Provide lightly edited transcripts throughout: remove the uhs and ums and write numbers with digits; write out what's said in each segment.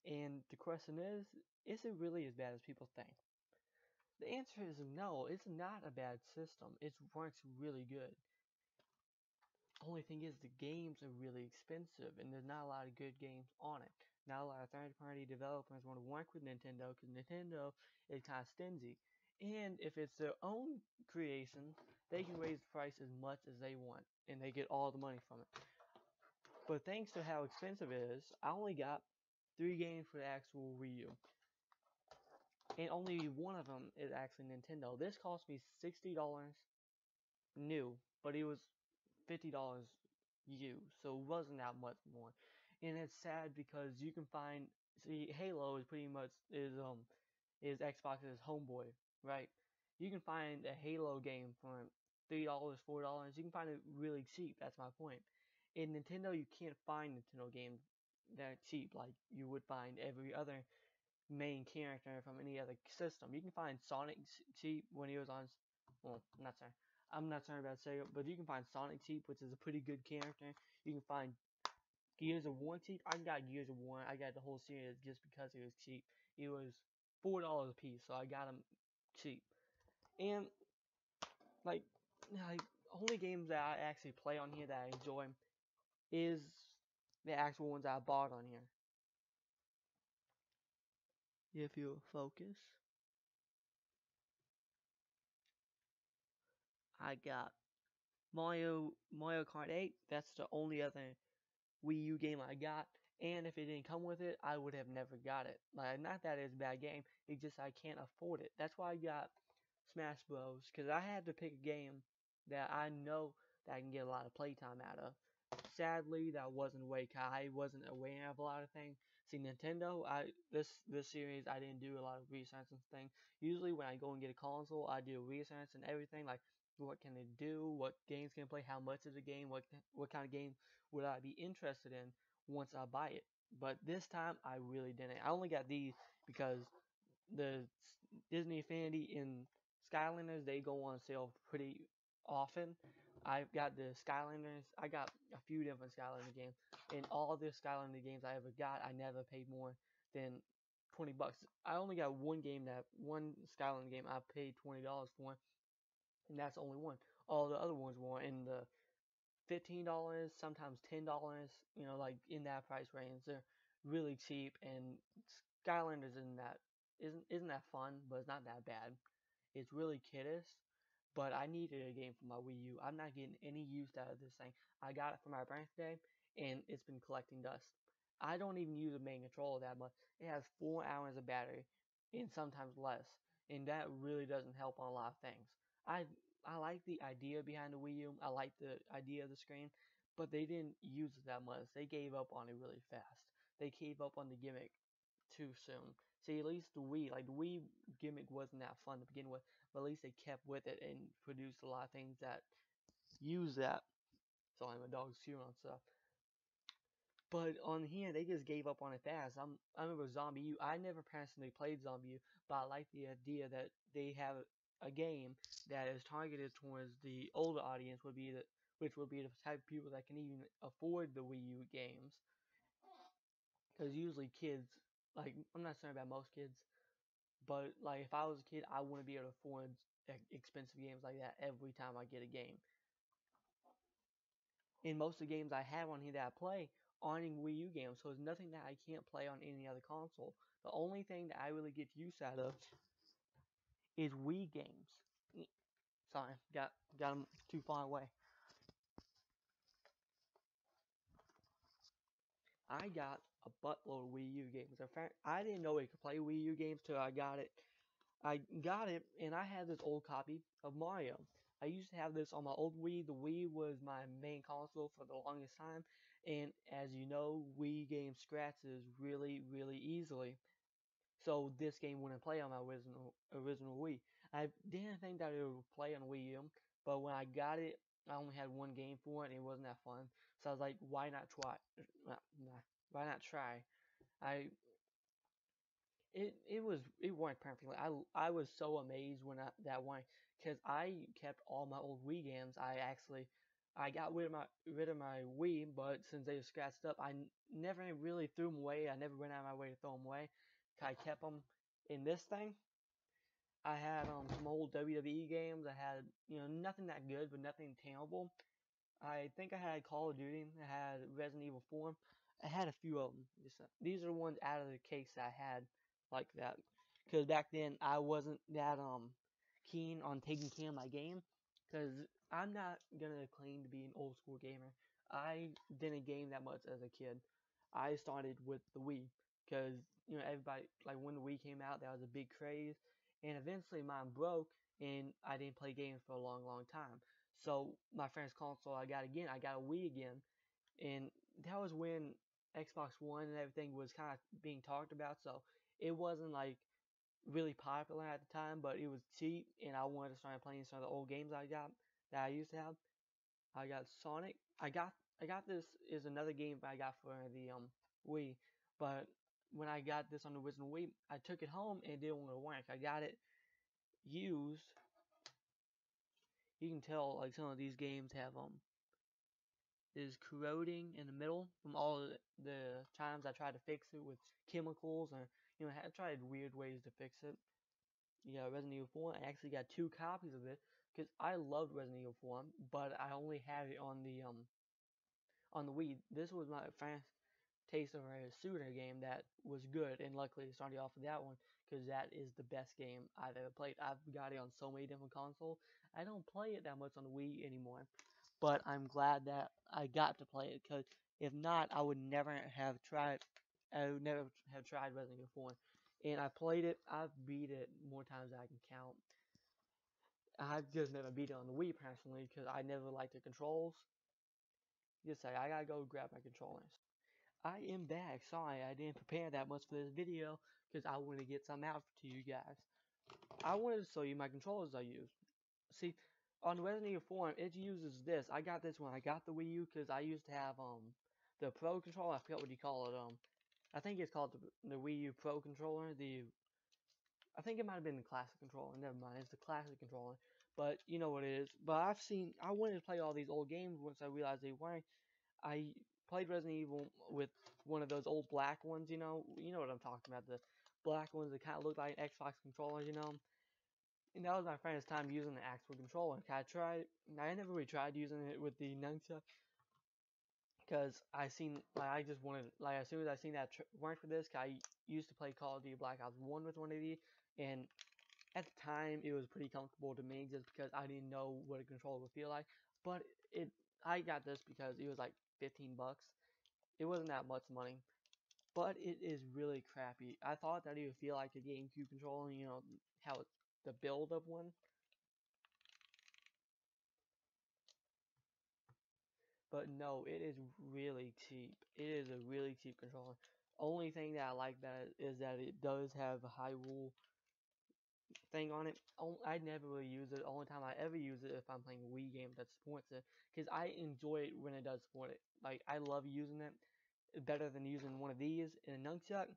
And the question is it really as bad as people think? The answer is no, it's not a bad system. It works really good. Only thing is the games are really expensive and there's not a lot of good games on it. Not a lot of third-party developers want to work with Nintendo because Nintendo is kind of stingy. And if it's their own creation, they can raise the price as much as they want and they get all the money from it. But thanks to how expensive it is, I only got 3 games for the actual Wii U. And only one of them is actually Nintendo. This cost me $60 new, but it was $50 used, so it wasn't that much more. And it's sad because you can find, see, Halo is pretty much is Xbox's homeboy, right? You can find a Halo game for $3, $4. You can find it really cheap. That's my point. In Nintendo, you can't find Nintendo games that cheap like you would find every other main character from any other system. You can find Sonic cheap when he was on. Well, not sorry. I'm not sorry about Sega, but you can find Sonic cheap, which is a pretty good character. You can find Gears of War cheap. I got Gears of War. I got the whole series just because it was cheap. It was $4 a piece, so I got them cheap. And like, like only games that I actually play on here that I enjoy is the actual ones I bought on here. If you focus, I got Mario Kart 8. That's the only other Wii U game I got. And if it didn't come with it, I would have never got it. Like, not that it's a bad game, it's just I can't afford it. That's why I got Smash Bros. Because I had to pick a game that I know that I can get a lot of playtime out of. Sadly, that wasn't awake. I wasn't aware of a lot of things. See, Nintendo, this series, I didn't do a lot of research and things. Usually, when I go and get a console, I do research and everything, like what can it do, what games can it play, how much is the game, what kind of game would I be interested in once I buy it. But this time, I really didn't. I only got these because the Disney Infinity and Skylanders, they go on sale pretty often. I've got the Skylanders. I got a few different Skylander games. In all the Skylander games I ever got, I never paid more than $20. I only got one Skylander game I paid $20 for, and that's only one. All the other ones were in the $15, sometimes $10. You know, like in that price range. They're really cheap, and Skylanders isn't that fun, but it's not that bad. It's really kiddish, but I needed a game for my Wii U. I'm not getting any use out of this thing. I got it for my birthday, and it's been collecting dust. I don't even use the main controller that much. It has 4 hours of battery, and sometimes less, and that really doesn't help on a lot of things. I I like the idea behind the Wii U. I like the idea of the screen, but they didn't use it that much. They gave up on it really fast. They gave up on the gimmick too soon. See, at least the Wii gimmick wasn't that fun to begin with, but at least they kept with it and produced a lot of things that use that. Sorry, my dog's chewing on stuff. But on here, they just gave up on it fast. I remember ZombiU. I never personally played ZombiU, but I like the idea that they have a game that is targeted towards the older audience, which would be the type of people that can even afford the Wii U games. Because usually kids, like, I'm not saying about most kids, but like if I was a kid, I wouldn't be able to afford expensive games like that every time I get a game. And most of the games I have on here that I play aren't in Wii U games, so there's nothing that I can't play on any other console. The only thing that I really get use out of is Wii games. Sorry, got them too far away. I got a buttload of Wii U games. In fact, I didn't know it could play Wii U games till I got it. I got it, and I had this old copy of Mario. I used to have this on my old Wii. The Wii was my main console for the longest time, and as you know, Wii game scratches really, really easily. So this game wouldn't play on my original Wii. I didn't think that it would play on Wii U, but when I got it, I only had one game for it, and it wasn't that fun. So I was like, why not try? Why not try? I it worked perfectly. I was so amazed when that went because I kept all my old Wii games. I got rid of my Wii, but since they were scratched up, never really threw them away. I never went out of my way to throw them away. I kept them in this thing. I had some old WWE games. I had nothing that good, but nothing terrible. I think I had Call of Duty. I had Resident Evil 4. I had a few of them. These are the ones out of the case that I had like that. Because back then I wasn't that keen on taking care of my game. Because I'm not gonna claim to be an old school gamer. I didn't game that much as a kid. I started with the Wii because everybody like when the Wii came out, that was a big craze, and eventually mine broke, and I didn't play games for a long, long time. So my friend's console I got again, I got a Wii again, and that was when Xbox One and everything was kind of being talked about. So it wasn't like really popular at the time, but it was cheap, and I wanted to start playing some of the old games I got that I used to have. I got Sonic. I got this is another game I got for the Wii, but when I got this on the original Wii, I took it home and it didn't want to work. I got it used. You can tell like some of these games have is corroding in the middle from all the times I tried to fix it with chemicals or I tried weird ways to fix it. You got Resident Evil 4. I actually got 2 copies of it because I loved Resident Evil 4, but I only had it on the Wii. This was my first taste of a shooter game that was good, and luckily it started off with that one because that is the best game I've ever played. I've got it on so many different consoles. I don't play it that much on the Wii anymore, but I'm glad that I got to play it because if not, I would never have tried. I would never have tried Resident Evil 4. And I played it. I've beat it more times than I can count. I've just never beat it on the Wii personally because I never liked the controls. Just say I gotta go grab my controllers. I am back. Sorry, I didn't prepare that much for this video because I wanted to get some out to you guys. I wanted to show you my controllers I use. See, on Resident Evil 4, it uses this. I got this when I got the Wii U because I used to have the Pro controller. I forgot what you call it. I think it's called the Wii U Pro controller. I think it might have been the classic controller. Never mind, it's the classic controller. But you know what it is. But I wanted to play all these old games once I realized they weren't. I played Resident Evil with one of those old black ones, You know what I'm talking about, the black ones that kind of look like an Xbox controller. And that was my first time using the actual controller. I never really tried using it with the nunchuck because I just wanted, like, as soon as I seen that work for this, I used to play Call of Duty Black Ops 1 with one of these, and at the time it was pretty comfortable to me just because I didn't know what a controller would feel like. But I got this because it was like 15 bucks. It wasn't that much money, but it is really crappy. I thought that it would feel like a GameCube controller, how it's the build of one. But no, it is really cheap. It is a really cheap controller. Only thing that I like that is that it does have a Hyrule thing on it. I never really use it. The only time I ever use it if I'm playing a Wii game that supports it, because I enjoy it when it does support it. Like I love using it better than using one of these in a nunchuck.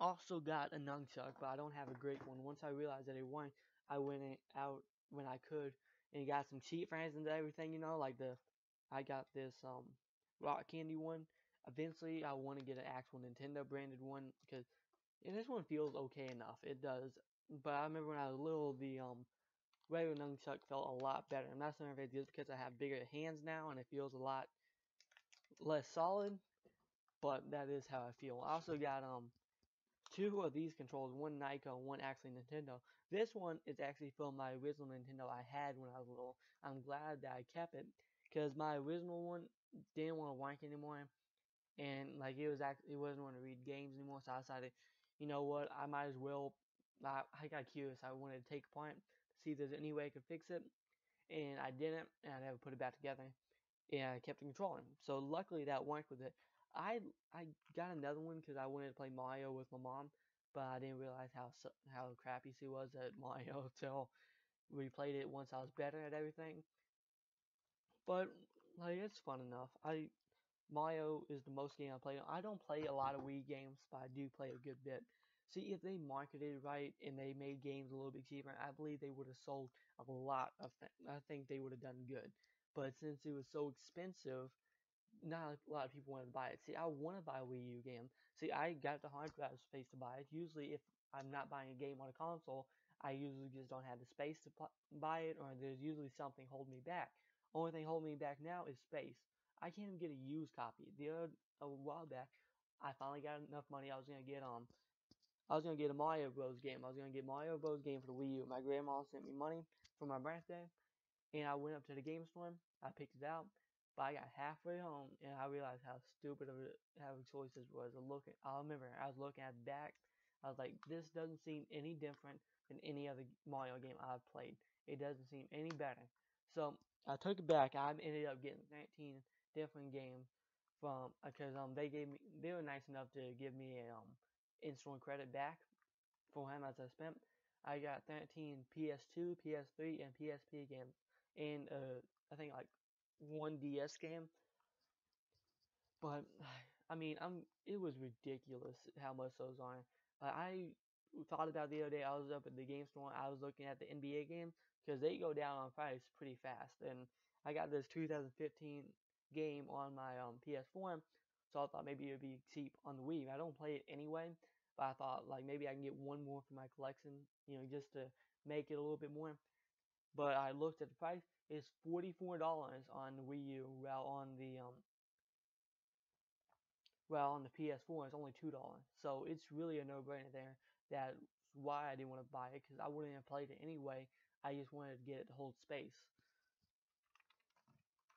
Also got a nunchuck, but I don't have a great one. Once I realized that it won, I went out when I could and got some cheap frames and everything, like I got this rock candy one. Eventually I want to get an actual Nintendo branded one because this one feels okay enough. It does. But I remember when I was little, the regular nunchuck felt a lot better. I'm not saying if it's just because I have bigger hands now and it feels a lot less solid, but that is how I feel. I also got 2 of these controls, one Nyko, one actually Nintendo. This one is actually from my original Nintendo I had when I was little. I'm glad that I kept it because my original one didn't want to work anymore, and like it wasn't want to read games anymore. So I decided, you know what, I might as well. I got curious. I wanted to take a point, see if there's any way I could fix it, and I didn't, and I never put it back together. And I kept it controlling. So luckily that worked with it. I got another one because I wanted to play Mario with my mom, but I didn't realize how crappy she was at Mario until we played it once I was better at everything. But like it's fun enough. Mario is the most game I play. I don't play a lot of Wii games, but I do play a good bit. See, if they marketed right and they made games a little bit cheaper, I believe they would have sold a lot of things. I think they would have done good. but since it was so expensive, not a lot of people wanted to buy it. See, I want to buy a Wii U game. See, I got the hard drive space to buy it. Usually, if I'm not buying a game on a console, I usually just don't have the space to buy it, or there's usually something holding me back. Only thing holding me back now is space. I can't even get a used copy. A while back, I finally got enough money. I was gonna get a Mario Bros. Game. I was gonna get Mario Bros. Game for the Wii U. My grandma sent me money for my birthday, and I went up to the game store. I picked it out, but I got halfway home and I realized how stupid of how choices was. I remember I was looking at the back. I was like, this doesn't seem any different than any other Mario game I've played. It doesn't seem any better. So I took it back. I ended up getting 19 different games from because they were nice enough to give me a instant credit back for how much I spent. I got 13 PS2, PS3, and PSP games, and I think like one DS game. But I mean, it was ridiculous how much those are. I thought about the other day. I was up at the game store. I was looking at the NBA games because they go down on price pretty fast. And I got this 2015 game on my PS4, so I thought maybe it would be cheap on the Wii. I don't play it anyway, but I thought like maybe I can get one more for my collection, just to make it a little bit more. But I looked at the price; it's $44 on the Wii U, while on the PS4 it's only $2. So it's really a no-brainer there. That's why I didn't want to buy it because I wouldn't have played it anyway. I just wanted to get it to hold space.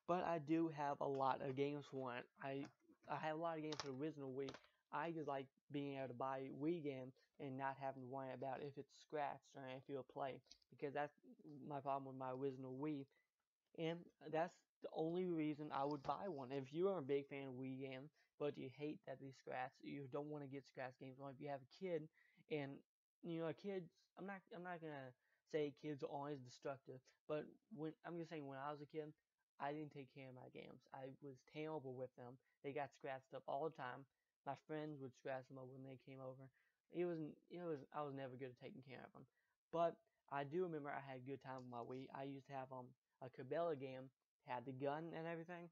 But I do have a lot of games for it. I have a lot of games for the original Wii. I just like being able to buy Wii games and not having to worry about if it's scratched or if it'll play, because that's my problem with my original Wii. And that's the only reason I would buy one. If you are a big fan of Wii games, but you hate that they scratch, you don't want to get scratch games, or if you have a kid, and kids, I'm not gonna say kids are always destructive, but when I'm just saying when I was a kid, I didn't take care of my games. I was terrible with them. They got scratched up all the time. My friends would scratch them up when they came over. I was never good at taking care of them. But I do remember I had a good time with my Wii. I used to have a Cabela game, had the gun and everything,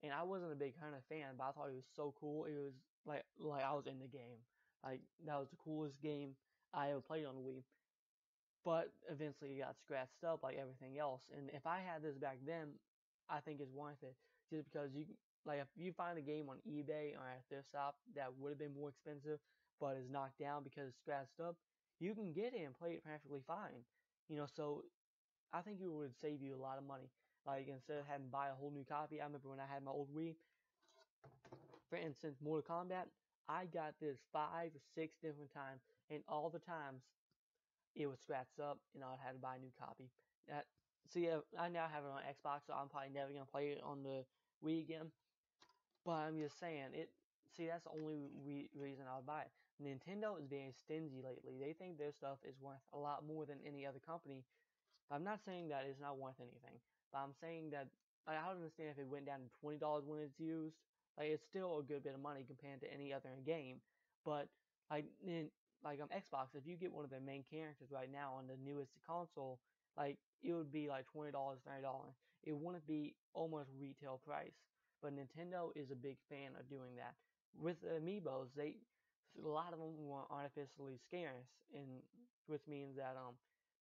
and I wasn't a big kind of fan, but I thought it was so cool. It was like I was in the game. Like that was the coolest game I ever played on the Wii. But eventually it got scratched up like everything else. And if I had this back then, I think it's worth it. Just because if you find a game on eBay or at thrift shop that would have been more expensive, but is knocked down because it's scratched up, you can get it and play it perfectly fine. So I think it would save you a lot of money. Like instead of having to buy a whole new copy, I remember when I had my old Wii, for instance, Mortal Kombat, I got this 5 or 6 different times, and all the times it was scratched up, and I had to buy a new copy. That See, I now have it on Xbox, so I'm probably never gonna play it on the Wii again. But I'm just saying it. See, that's the only reason I would buy it. Nintendo is being stingy lately. They think their stuff is worth a lot more than any other company. I'm not saying that it's not worth anything, but I'm saying that like, I don't understand if it went down to $20 when it's used. Like it's still a good bit of money compared to any other game. But like on Xbox, if you get one of their main characters right now on the newest console, like it would be like $20, $30. It wouldn't be almost retail price. But Nintendo is a big fan of doing that. With the amiibos, a lot of them were artificially scarce, and which means that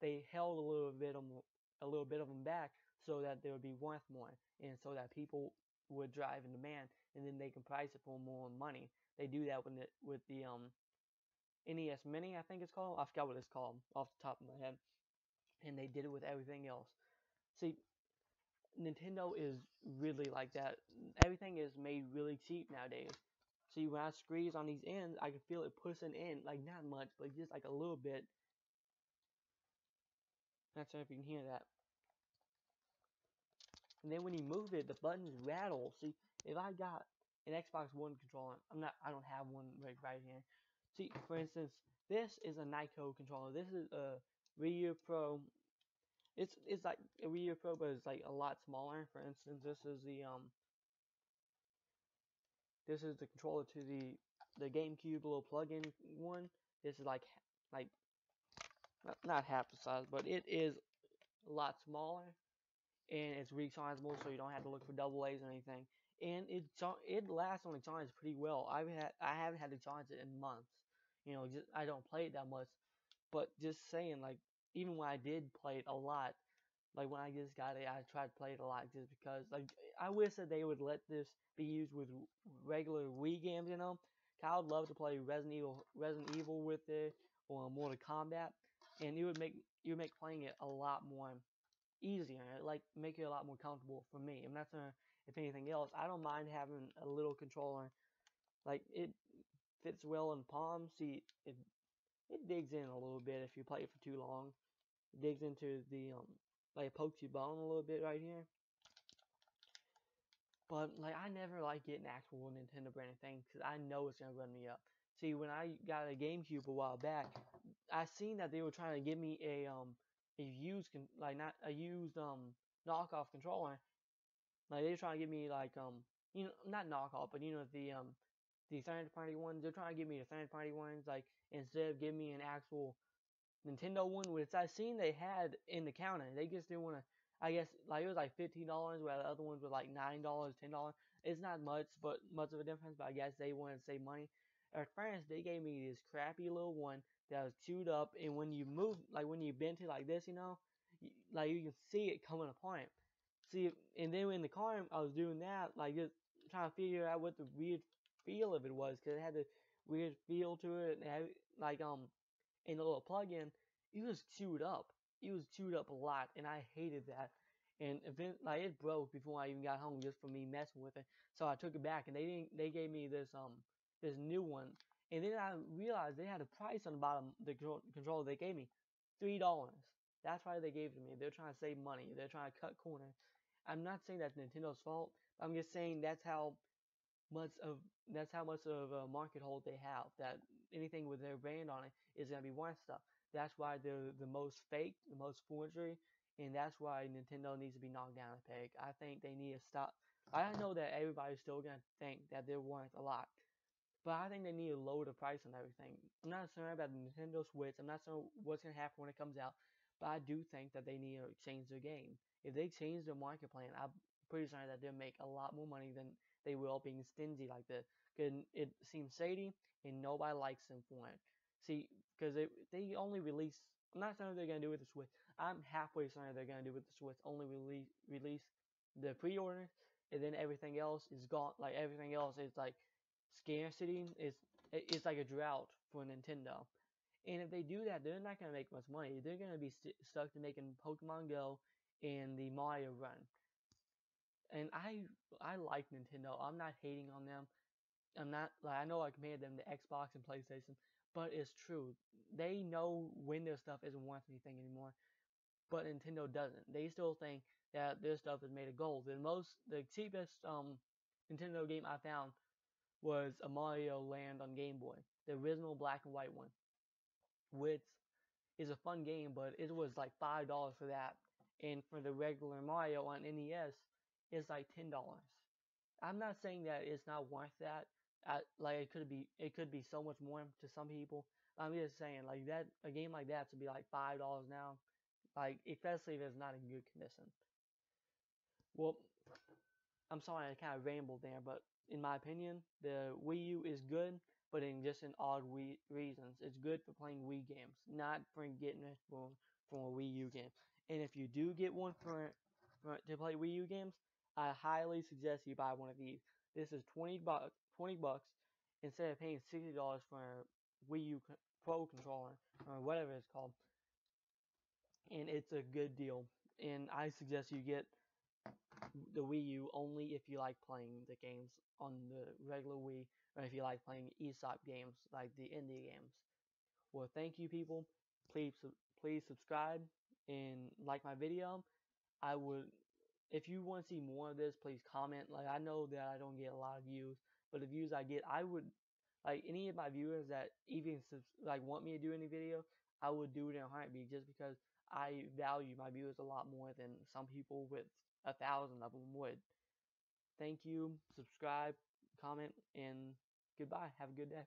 they held a little bit of them back so that they would be worth more, and so that people would drive in demand, and then they can price it for more money. They do that with the NES Mini, I think it's called. I forgot what it's called off the top of my head, and they did it with everything else. See, Nintendo is really like that. Everything is made really cheap nowadays. See, when I squeeze on these ends, I can feel it pushing in, like not much, but just like a little bit. Not sure if you can hear that. And then when you move it, the buttons rattle. See, if I got an Xbox One controller, I don't have one right here. See, for instance, this is a Nyko controller. This is a Wii U Pro. It's like a Wii U Pro, but it's like a lot smaller. For instance, this is the controller to the GameCube little plug-in one. This is like not half the size, but it is a lot smaller, and it's rechargeable, so you don't have to look for double A's or anything. And it lasts on the charge pretty well. I haven't had to charge it in months. You know, just I don't play it that much, but just saying, like, even when I did play it a lot, like when I just got it, I tried to play it a lot just because, like, I wish that they would let this be used with regular Wii games. You know, I would love to play Resident Evil with it, or Mortal Kombat, and it would make playing it a lot more easier, like make it a lot more comfortable for me. I'm not saying if anything else, I don't mind having a little controller. Like it fits well in palm. See, it digs in a little bit if you play it for too long. It digs into the like it pokes your bone a little bit right here. But like I never like getting actual Nintendo branded things because I know it's gonna run me up. See, when I got a GameCube a while back, I seen that they were trying to give me a used like not a used knockoff controller. Like they're trying to give me like you know, not knockoff, but you know the third party ones. They're trying to give me the third party ones, like instead of giving me an actual Nintendo one, which I seen they had in the counter. They just didn't want to. I guess like it was like $15, while the other ones were like $9, $10. It's not much, but much of a difference. But I guess they wanted to save money. At first, they gave me this crappy little one that was chewed up, and when you move, like when you bent it like this, you know, like you can see it coming apart. See, and then in the car, I was doing that, like just trying to figure out what the weird feel of it was, because it had the weird feel to it, and it had, like in the little plug-in, it was chewed up. It was chewed up a lot, and I hated that. And like it broke before I even got home just for me messing with it. So I took it back, and they didn't. They gave me this new one, and then I realized they had a price on the bottom. The controller they gave me, $3. That's why they gave it to me. They're trying to save money. They're trying to cut corners. I'm not saying that's Nintendo's fault. I'm just saying much of that's how much of a market hold they have. That anything with their brand on it is gonna be worth stuff. That's why they're the most fake, the most forgery, and that's why Nintendo needs to be knocked down a peg. I think they need to stop. I know that everybody's still gonna think that they're worth a lot, but I think they need to lower the price on everything. I'm not concerned about the Nintendo Switch. I'm not certain what's gonna happen when it comes out, but I do think that they need to change their game. If they change their market plan, I'm pretty certain that they'll make a lot more money than they will being stingy like this. Cause it seems shady and nobody likes them for it. See, because they only release. I'm not certain they're gonna do with the Switch. I'm halfway certain they're gonna do with the Switch. Only release the pre-order, and then everything else is gone. Like everything else is like scarcity. It's like a drought for Nintendo. And if they do that, they're not gonna make much money. They're gonna be stuck to making Pokemon Go and the Mario Run. And I like Nintendo. I'm not hating on them. I'm not like I know I compared them to Xbox and PlayStation, but it's true. They know when their stuff isn't worth anything anymore, but Nintendo doesn't. They still think that their stuff is made of gold. The cheapest Nintendo game I found was a Mario Land on Game Boy, the original black and white one, which is a fun game, but it was like $5 for that, and for the regular Mario on NES, it's like $10. I'm not saying that it's not worth that. Like it could be so much more to some people. I'm just saying like that a game like that to be like $5 now, like especially if it's not in good condition. Well, I'm sorry I kind of rambled there, but in my opinion, the Wii U is good, but in just an odd reasons. It's good for playing Wii games, not for getting it from a Wii U game. And if you do get one to play Wii U games, I highly suggest you buy one of these. This is $20 instead of paying $60 for a Wii U Pro controller or whatever it's called. And it's a good deal. And I suggest you get the Wii U only if you like playing the games on the regular Wii, or if you like playing eShop games like the indie games. Well, thank you, people. Please, please subscribe and like my video. I would, if you want to see more of this, please comment. Like I know that I don't get a lot of views, but the views I get, I would like any of my viewers that even like want me to do any video, I would do it in a heartbeat just because I value my viewers a lot more than some people with 1,000 of them would. Thank you. Subscribe, comment, and goodbye. Have a good day.